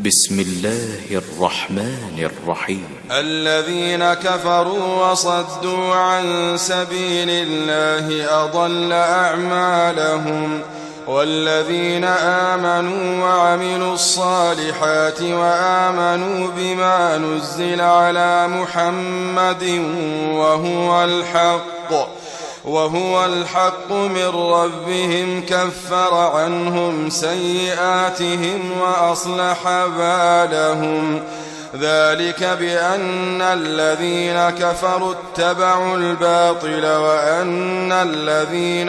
बिस्मिल्लाहिर्रहमानिर्रहीम। الذين كفروا وصدوا عن سبيل الله أضل أعمالهم والذين آمنوا وعملوا الصالحات وآمنوا بما نزل على محمد وهو الحق من ربهم كفر عنهم سيئاتهم وأصلح بالهم ذلك بأن الذين كفروا اتبعوا الباطل وأن الذين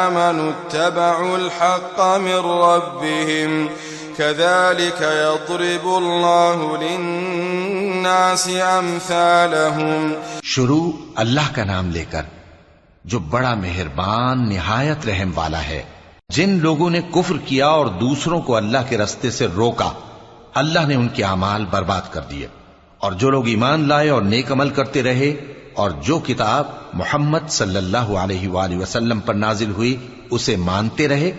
آمنوا اتبعوا الحق من ربهم كذلك يضرب الله للناस أمثالهم। शुरू अल्लाह का नाम लेकर जो बड़ा मेहरबान निहायत रहम वाला है। जिन लोगों ने कुफ्र किया और दूसरों को अल्लाह के रास्ते से रोका, अल्लाह ने उनके अमाल बर्बाद कर दिए। और जो लोग ईमान लाए और नेक अमल करते रहे और जो किताब मोहम्मद सल्लल्लाहु अलैहि वसल्लम पर नाजिल हुई उसे मानते रहे,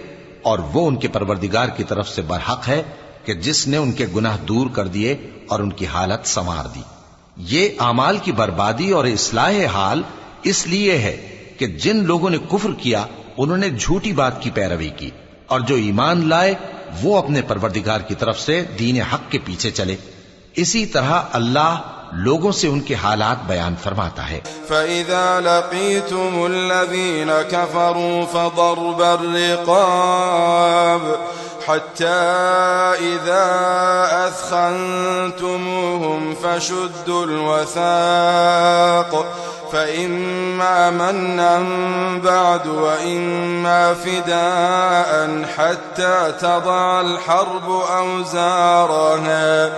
और वो उनके परवरदिगार की तरफ से बरहक है कि जिसने उनके गुनाह दूर कर दिए और उनकी हालत संवार दी। ये अमाल की बर्बादी और इस्लाह हाल इसलिए है कि जिन लोगों ने कुफ्र किया उन्होंने झूठी बात की पैरवी की, और जो ईमान लाए वो अपने परवरदिगार की तरफ से दीन हक के पीछे चले। इसी तरह अल्लाह लोगों से उनके हालात बयान फरमाता है। فَإِذَا لَقِيتُمُ الَّذِينَ كَفَرُوا فَضَرْبَ الرِّقَابِ حَتَّى إِذَا أَثْخَنْتُمُوهُمْ فَشُدُّوا الْوَثَاقَ فإما منا بعد وإما فداء حتى تضع الحرب أوزارها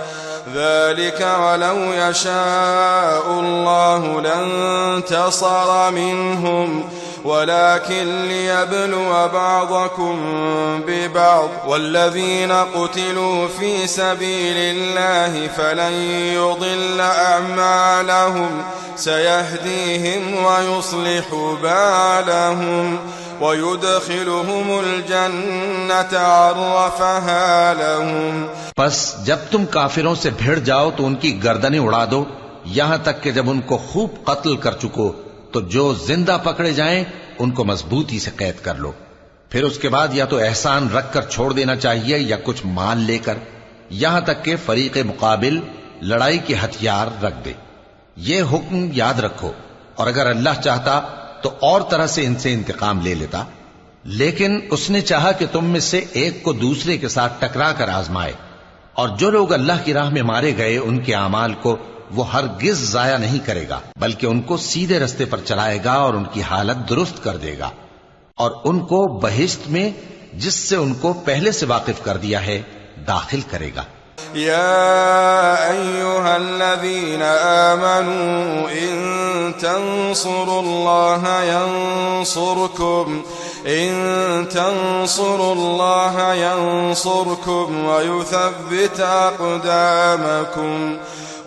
ذلك ولو يشاء الله لانتصر منهم ولكن ليبلو بعضكم ببعض والذين قتلوا في سبيل الله فلن يضل أعمالهم سيهديهم ويصلح بالهم ويدخلهم الجنة عرفها لهم। बस जब तुम काफिरों से भिड़ जाओ तो उनकी गर्दनें उड़ा दो, यहां तक कि जब उनको खूब कत्ल कर चुको तो जो जिंदा पकड़े जाएं उनको मजबूती से कैद कर लो। फिर उसके बाद या तो एहसान रख कर छोड़ देना चाहिए या कुछ माल लेकर, यहां तक कि फरीक़े मुकाबिल लड़ाई के हथियार रख दे। ये हुक्म याद रखो, और अगर अल्लाह चाहता तो और तरह से इनसे इंतकाम ले लेता, लेकिन उसने चाहा कि तुम में से एक को दूसरे के साथ टकरा कर आजमाए। और जो लोग अल्लाह की राह में मारे गए उनके अमाल को वो हरगिज जाया नहीं करेगा, बल्कि उनको सीधे रास्ते पर चलाएगा और उनकी हालत दुरुस्त कर देगा, और उनको बहिश्त में जिससे उनको पहले से वाकिफ कर दिया है दाखिल करेगा। या अय्युहल्लज़ीन आमनू इन तंसुरुल्लाह यंसुरकुम व युथब्बित अक़दामकुम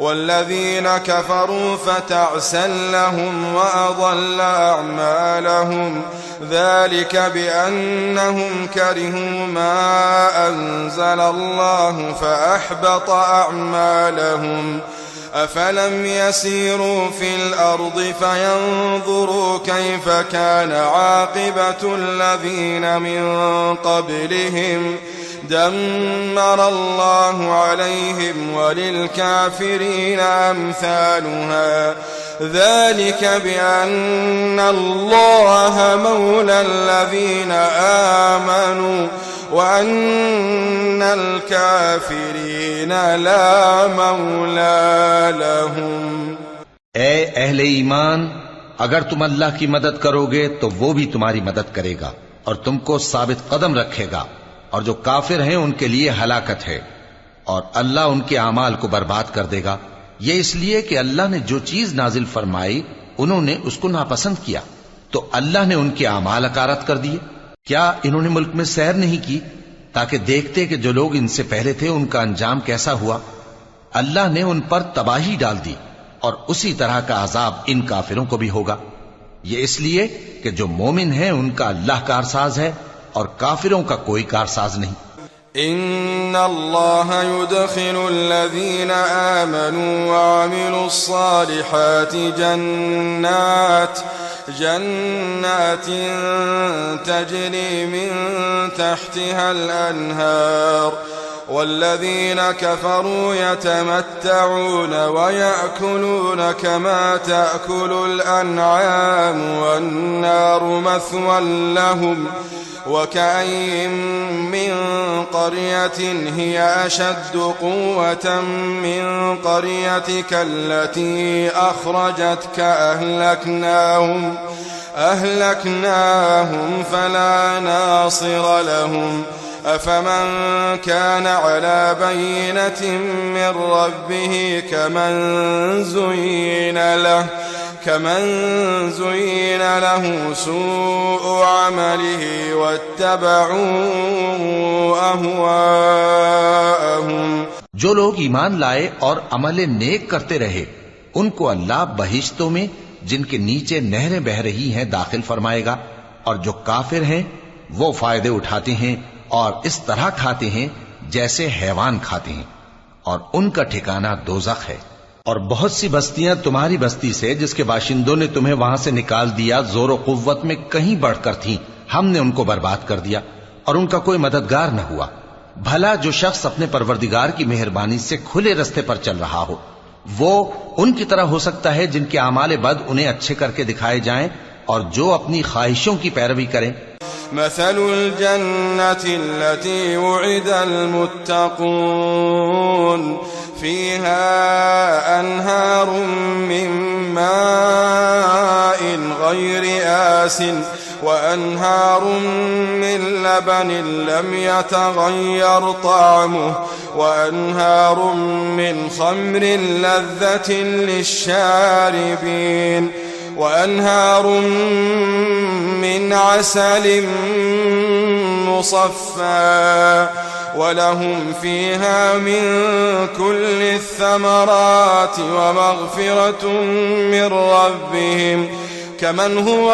والذين كفروا فتعسا لهم وأضل أعمالهم ذلك بأنهم كرهوا ما أنزل الله فأحبط أعمالهم أفلم يسيروا في الأرض فينظروا كيف كان عاقبة الذين من قبلهم دمر الله عليهم وللكافرين أمثالها ذلك بأن الله مولى الذين آمنوا وأن الكافرين لا मौला लहुम। ए अहले ईमान, अगर तुम अल्लाह की मदद करोगे तो वो भी तुम्हारी मदद करेगा और तुमको साबित कदम रखेगा, और जो काफिर हैं उनके लिए हलाकत है, और अल्लाह उनके अमाल को बर्बाद कर देगा। ये इसलिए कि अल्लाह ने जो चीज नाजिल फरमाई उन्होंने उसको नापसंद किया, तो अल्लाह ने उनके अमाल अकारत कर दिए। क्या इन्होंने मुल्क में सैर नहीं की ताकि देखते कि जो लोग इनसे पहले थे उनका अंजाम कैसा हुआ? अल्लाह ने उन पर तबाही डाल दी, और उसी तरह का अजाब इन काफिरों को भी होगा। ये इसलिए कि जो मोमिन है उनका अल्लाह कारसाज है और काफिरों का कोई कारसाज नहीं। إن الله يدخل الذين آمنوا وعملوا الصالحات جنات تجري من تحتها الأنهار والذين كفروا يتمتعون ويأكلون كما تأكل الأنعام والنار مثوى لهم وكأين من قرية هي أشد قوة من قريتك التي أخرجتك أهلكناهم فلا ناصر لهم أفمن كان على بينة من ربه كمن زين له سوء عمله واتبعوا أهواءهم। जो लोग ईमान लाए और अमल नेक करते रहे उनको अल्लाह बहिश्तों में जिनके नीचे नहरें बह रही हैं दाखिल फरमाएगा, और जो काफिर हैं वो फायदे उठाते हैं और इस तरह खाते हैं जैसे हैवान खाते हैं, और उनका ठिकाना दोज़ख है। और बहुत सी बस्तियां तुम्हारी बस्ती से जिसके बाशिंदों ने तुम्हें वहां से निकाल दिया जोर कुव्वत में कहीं बढ़कर थीं, हमने उनको बर्बाद कर दिया और उनका कोई मददगार न हुआ। भला जो शख्स अपने परवरदिगार की मेहरबानी से खुले रास्ते पर चल रहा हो वो उनकी तरह हो सकता है जिनके आमाले बद उन्हें अच्छे करके दिखाए जाएं और जो अपनी ख्वाहिशों की पैरवी करें। मसलुल जन्नति अल्लती वुइदल मुत्तक़ून फ़ीहा अन्हारुम मिन माइन गैरि आसिन व अन्हारुम मिन लबनिन लम यतग़य्यर तअमुहु व अन्हारुम मिन ख़म्रिन लज़्ज़तिन लिश्शारिबीन وأنهار من عسل مصفى ولهم فيها من كل الثمرات ومغفرة من ربهم كمن هو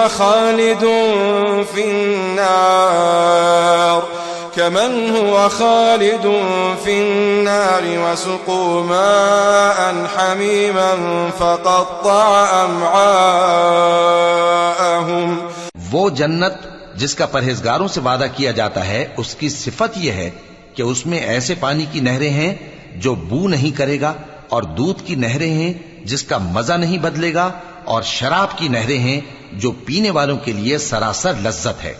خالد في النار وسقوا ماء حميما فقطع أمعاءهم। वो जन्नत जिसका परहेजगारों से वादा किया जाता है उसकी सिफत यह है कि उसमें ऐसे पानी की नहरें हैं जो बू नहीं करेगा, और दूध की नहरें हैं जिसका मजा नहीं बदलेगा, और शराब की नहरें हैं जो पीने वालों के लिए सरासर लज्जत है,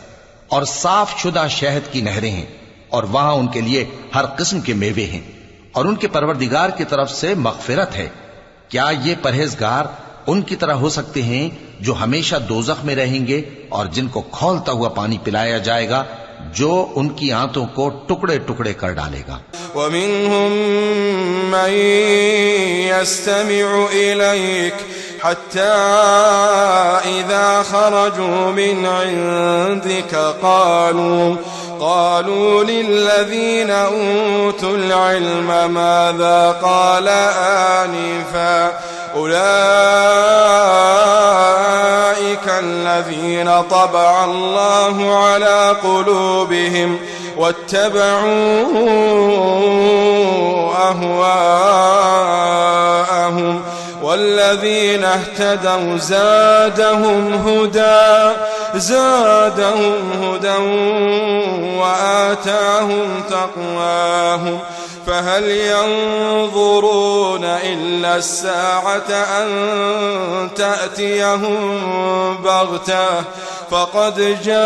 और साफ शुदा शहद की नहरें हैं, और वहां उनके लिए हर किस्म के मेवे हैं, और उनके परवरदिगार की तरफ से मग़फ़िरत है। क्या ये परहेजगार उनकी तरह हो सकते हैं जो हमेशा दोज़ख में रहेंगे और जिनको खौलता हुआ पानी पिलाया जाएगा जो उनकी आंतों को टुकड़े टुकड़े कर डालेगा। वमिन्हुम मन यस्तमिउ इलैक हत्ता इज़ा खरजू मिन इंदिक قالوا للذين أوتوا العلم ماذا قال آنفا أولئك الذين طبع الله على قلوبهم واتبعوا أهواءهم والذين اهتدوا زادهم هدى وآتاهم تقواهم فهل ينظرون إلا الساعة أن تأتيهم بغتة فقد جاء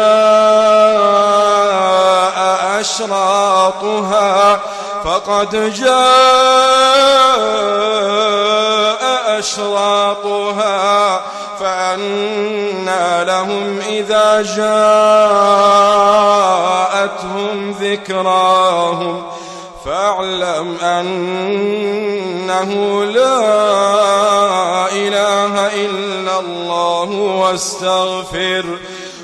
أشراطها فأنى لهم إذا جاءتهم ذكراهم فاعلم أنه لا إله إلا الله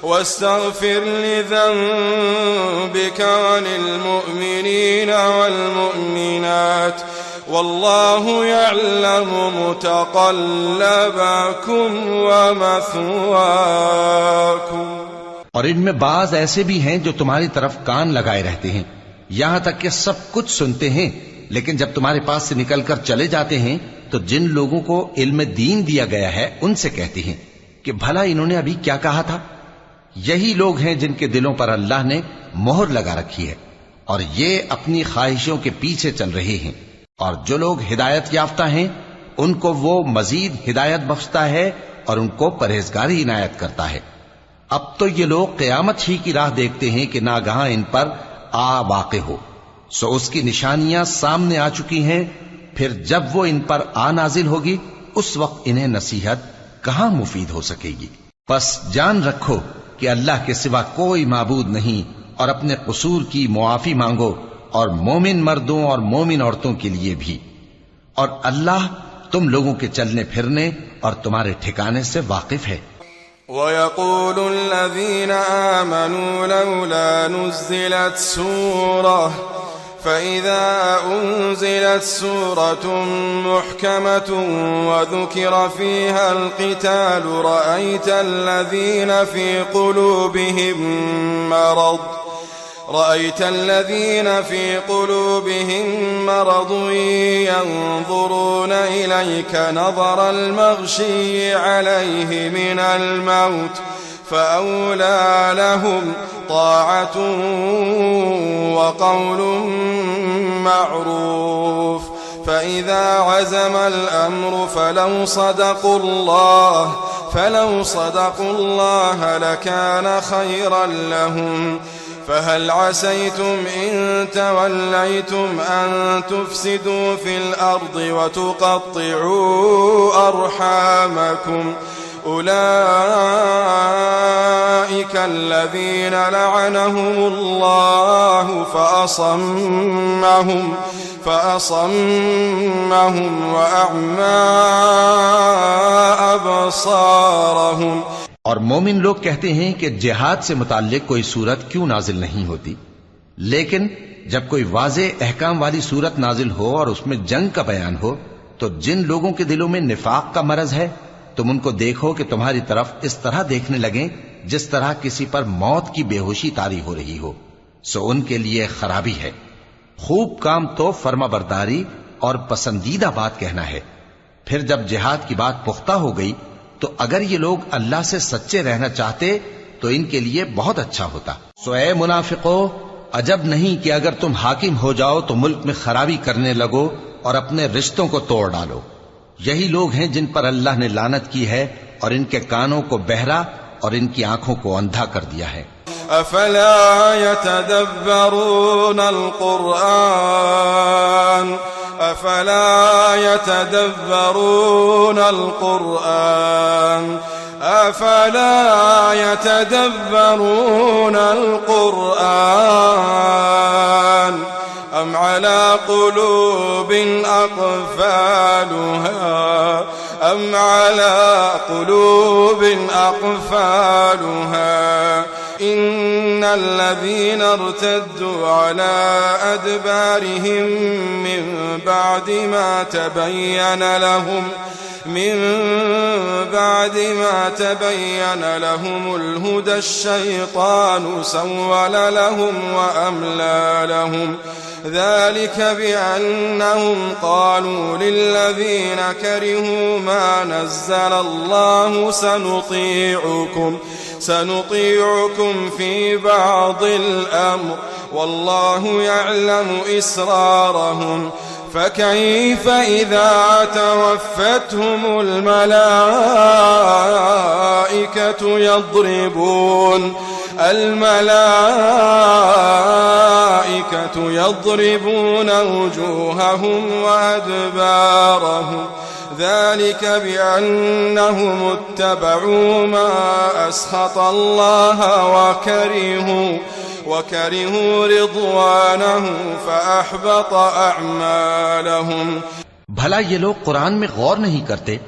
واستغفر لذنبك وللمؤمنين والمؤمنات والله يعلم متقلبكم ومثواكم। और इनमें बाज ऐसे भी हैं जो तुम्हारी तरफ कान लगाए रहते हैं, यहां तक कि सब कुछ सुनते हैं, लेकिन जब तुम्हारे पास से निकलकर चले जाते हैं तो जिन लोगों को इल्म दीन दिया गया है उनसे कहते हैं कि भला इन्होंने अभी क्या कहा था। यही लोग हैं जिनके दिलों पर अल्लाह ने मोहर लगा रखी है और ये अपनी ख्वाहिशों के पीछे चल रहे हैं। और जो लोग हिदायत याफ्ता हैं उनको वो मजीद हिदायत बख्शता है और उनको परहेजगारी इनायत करता है। अब तो ये लोग क़यामत ही की राह देखते हैं कि नागहां इन पर आ वाक़े हो, सो उसकी निशानियां सामने आ चुकी हैं। फिर जब वो इन पर आ नाजिल होगी उस वक्त इन्हें नसीहत कहां मुफीद हो सकेगी। बस जान रखो कि अल्लाह के सिवा कोई माबूद नहीं और अपने कसूर की मुआफी मांगो, और मोमिन मर्दों और मोमिन औरतों के लिए भी। और अल्लाह तुम लोगों के चलने फिरने और तुम्हारे ठिकाने से वाकिफ है। وَيَقُولُ الَّذِينَ آمَنُوا لَوْلَا نُزِّلَتْ سُورَةٌ فَإِذَا أُنزِلَتْ سُورَةٌ مُحْكَمَةٌ وَذُكِرَ فِيهَا الْقِتَالُ رَأَيْتَ الَّذِينَ فِي قُلُوبِهِم مَّرَضٌ يَنظُرُونَ إِلَيْكَ نَظَرَ الْمَغْشِيِّ عَلَيْهِ مِنَ الْمَوْتِ فَأَوْلَىٰ لَهُمْ طَاعَةٌ وَقَوْلٌ مَّعْرُوفٌ فَإِذَا عَزَمَ الْأَمْرُ فَلَوْ صَدَقُوا اللَّهَ لَكَانَ خَيْرًا لَّهُمْ فهل عسيتم إن توليتم أن تفسدوا في الأرض وتقطعوا أرحامكم أولئك الذين لعنهم الله فأصمهم وأعمى أبصارهم। और मोमिन लोग कहते हैं कि जिहाद से मुताल्लिक कोई सूरत क्यों नाजिल नहीं होती, लेकिन जब कोई वाज़े अहकाम वाली सूरत नाजिल हो और उसमें जंग का बयान हो तो जिन लोगों के दिलों में निफाक का मरज है तुम उनको देखो कि तुम्हारी तरफ इस तरह देखने लगें जिस तरह किसी पर मौत की बेहोशी तारी हो रही हो, सो उनके लिए खराबी है। खूब काम तो फर्माबरदारी और पसंदीदा बात कहना है। फिर जब जिहाद की बात पुख्ता हो गई तो अगर ये लोग अल्लाह से सच्चे रहना चाहते तो इनके लिए बहुत अच्छा होता। सो ऐ मुनाफिको, अजब नहीं कि अगर तुम हाकिम हो जाओ तो मुल्क में खराबी करने लगो और अपने रिश्तों को तोड़ डालो। यही लोग हैं जिन पर अल्लाह ने लानत की है और इनके कानों को बहरा और इनकी आंखों को अंधा कर दिया है। अफला यतदब्बरून अलकुरआन أفلا يتدبرون القرآن أم على قلوب أقفالها إن الذين ارتدوا على أدبارهم من بعد ما تبين لهم الهدى الشيطان سول لهم وأملى لهم ذلك بأنهم قالوا للذين كرهوا ما نزل الله سنطيعكم في بعض الأمر والله يعلم إسرارهم فكيف إذا توفتهم الملائكة يضربون وجوههم وأدبارهم ذلك بأنهم اتبعوا ما أسخط الله وكرهوا رضوانه فأحبط أعمالهم। भला ये लोग कुरान में गौर नहीं करते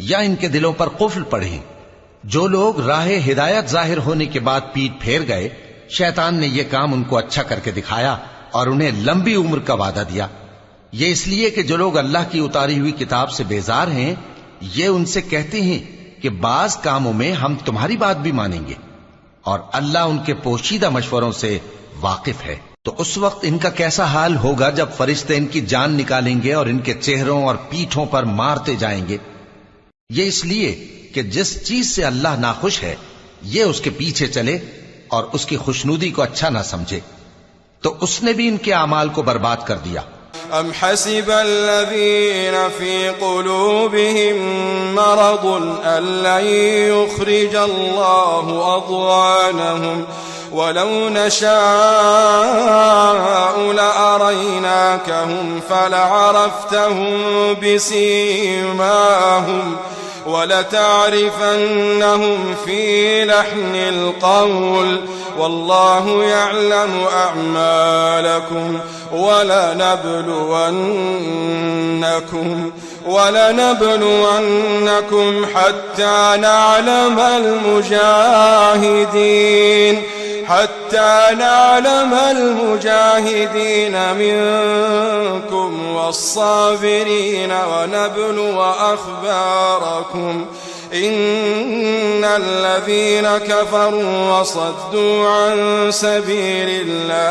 या इनके दिलों पर कुफ्र पड़े हैं? जो लोग राहे हिदायत जाहिर होने के बाद पीठ फेर गए, शैतान ने यह काम उनको अच्छा करके दिखाया और उन्हें लंबी उम्र का वादा दिया। ये इसलिए कि जो लोग अल्लाह की उतारी हुई किताब से बेजार हैं, ये उनसे कहते हैं कि बाज कामों में हम तुम्हारी बात भी मानेंगे, और अल्लाह उनके पोशीदा मशवरों से वाकिफ है। तो उस वक्त इनका कैसा हाल होगा जब फरिश्ते इनकी जान निकालेंगे और इनके चेहरों और पीठों पर मारते जाएंगे। ये इसलिए कि जिस चीज से अल्लाह नाखुश है ये उसके पीछे चले और उसकी खुशनुदी को अच्छा ना समझे, तो उसने भी इनके अमाल को बर्बाद कर दिया। अम हसिबल्लज़ीन फी क़ुलूबिहिम मरदुन अल्लन युख़रिजल्लाहु अज़वानहुम वलौ नशाअ लअरयनाकहुम फलअरफ्तहुम बिसीमाहुम वलतअरिफन्नहुम फी लहनिल क़ौल वल्लाहु यअलमु अअमालकुम वलनबलुवन्नकुम हत्ता नअलमल मुजाहिदीन मिनकुम वस्साबिरीन वनबलुव अख़बारकुम इन्नल्लज़ीन कफ़रू वसद्दू अन सबीलिल्लाह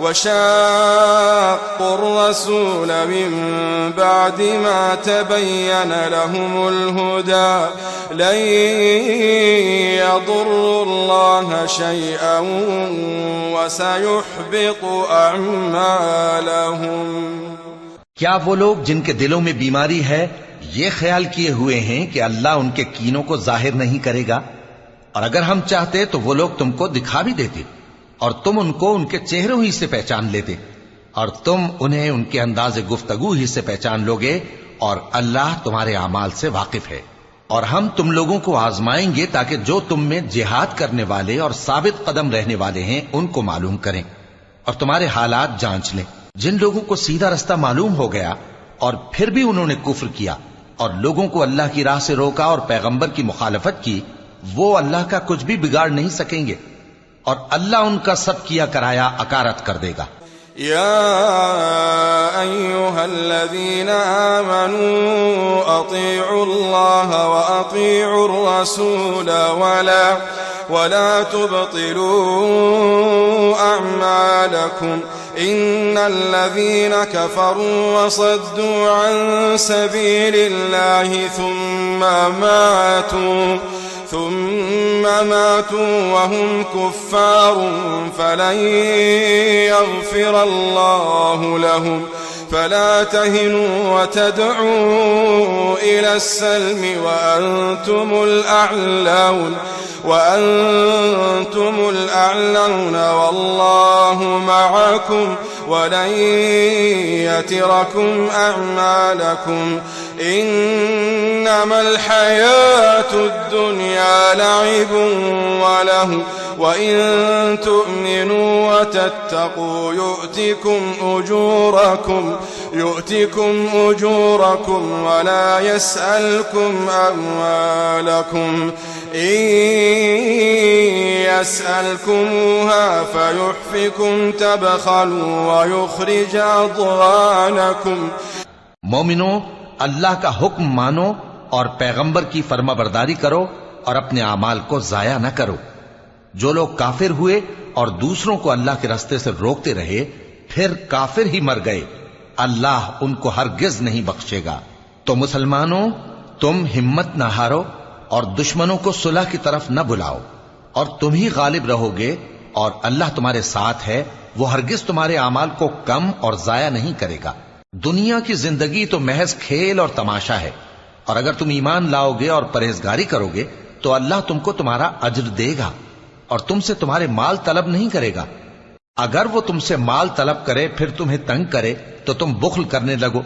वशाक़्क़ु अर्रसूल मिन बअदि मा तबय्यन लहुमुल हुदा लन यदुर्रुल्लाह शैअन वसयुहबितु अअमालहुम। क्या वो लोग जिनके दिलों में बीमारी है ये ख्याल किए हुए हैं कि अल्लाह उनके कीनों को जाहिर नहीं करेगा, और अगर हम चाहते तो वो लोग तुमको दिखा भी देते और तुम उनको उनके चेहरों ही से पहचान लेते, और तुम उन्हें उनके अंदाज़े गुफ्तगू ही से पहचान लोगे, और अल्लाह तुम्हारे अमाल से वाकिफ है। और हम तुम लोगों को आजमाएंगे ताकि जो तुम में जिहाद करने वाले और साबित कदम रहने वाले हैं उनको मालूम करें और तुम्हारे हालात जांच लें। जिन लोगों को सीधा रास्ता मालूम हो गया और फिर भी उन्होंने कुफ्र किया और लोगों को अल्लाह की राह से रोका और पैगंबर की मुखालफत की, वो अल्लाह का कुछ भी बिगाड़ नहीं सकेंगे और अल्लाह उनका सब किया कराया अकारत कर देगा। या अय्युहल्लज़ीना आमनू अतीउल्लाह व अतीउर रसूल वला तुबतिलू अअमालकुम इन्नल्लज़ीना कफ़रू वसद्दू अन सबीलिल्लाहि ثم ماتوا وهم كفار فلن يغفر الله لهم فلا تهنوا وتدعوا إلى السلم وأنتم الأعلون والله معكم ولن يتركم أعمالكم إنما الحياة الدنيا لعب وله وإن تؤمنوا وتتقوا يؤتكم أجوركم ولا يسألكم أموالكم إن يسألكموها فيحفكم تبخلوا ويخرج أضغانكم। मोमिनो, अल्लाह का हुक्म मानो और पैगंबर की फर्माबरदारी करो और अपने अमाल को जाया न करो। जो लोग काफिर हुए और दूसरों को अल्लाह के रास्ते से रोकते रहे फिर काफिर ही मर गए, अल्लाह उनको हरगिज नहीं बख्शेगा। तो मुसलमानों, तुम हिम्मत न हारो और दुश्मनों को सुलह की तरफ न बुलाओ, और तुम ही गालिब रहोगे और अल्लाह तुम्हारे साथ है। वो हरगिज तुम्हारे अमाल को कम और जाया नहीं करेगा। दुनिया की जिंदगी तो महज खेल और तमाशा है, और अगर तुम ईमान लाओगे और परहेजगारी करोगे तो अल्लाह तुमको तुम्हारा अज्र देगा और तुमसे तुम्हारे माल तलब नहीं करेगा। अगर वो तुमसे माल तलब करे फिर तुम्हें तंग करे तो तुम बुख्ल करने लगो,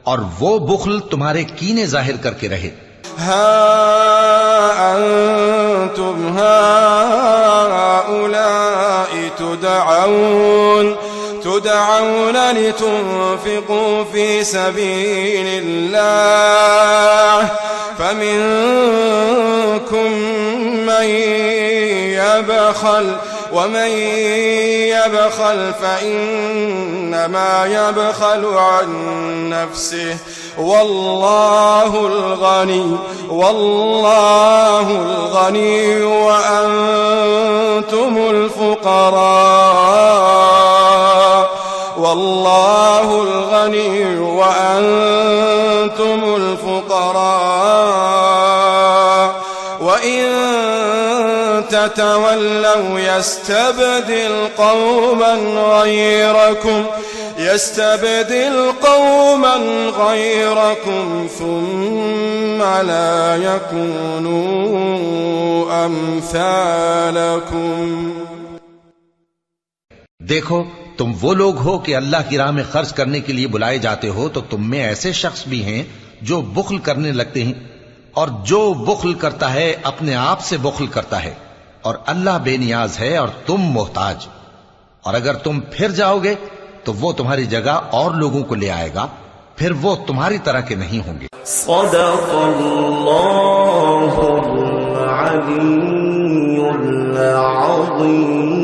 और वो बुख्ल तुम्हारे कीने जाहिर करके रहे। हा अंतुम हाउलाई तुदअऊन लितुनफिकू फी सबीलिल्लाह फमिनकुम मन यबखल ومن يبخل فإنما يبخل عن نفسه والله الغني وأنتم الفقراء والله الغني وأنتم الفقراء وإن تتولوا يستبدل قوما غيركم ثم لا يكونوا أمثالكم। देखो, तुम वो लोग हो कि अल्लाह की राह में खर्च करने के लिए बुलाए जाते हो, तो तुम में ऐसे शख्स भी हैं जो बुख्ल करने लगते हैं, और जो बुख्ल करता है अपने आप से बुख्ल करता है, और अल्लाह बेनियाज है और तुम मोहताज। और अगर तुम फिर जाओगे तो वो तुम्हारी जगह और लोगों को ले आएगा, फिर वो तुम्हारी तरह के नहीं होंगे। सदक़ल्लाहुल अलीयुल अज़ीम।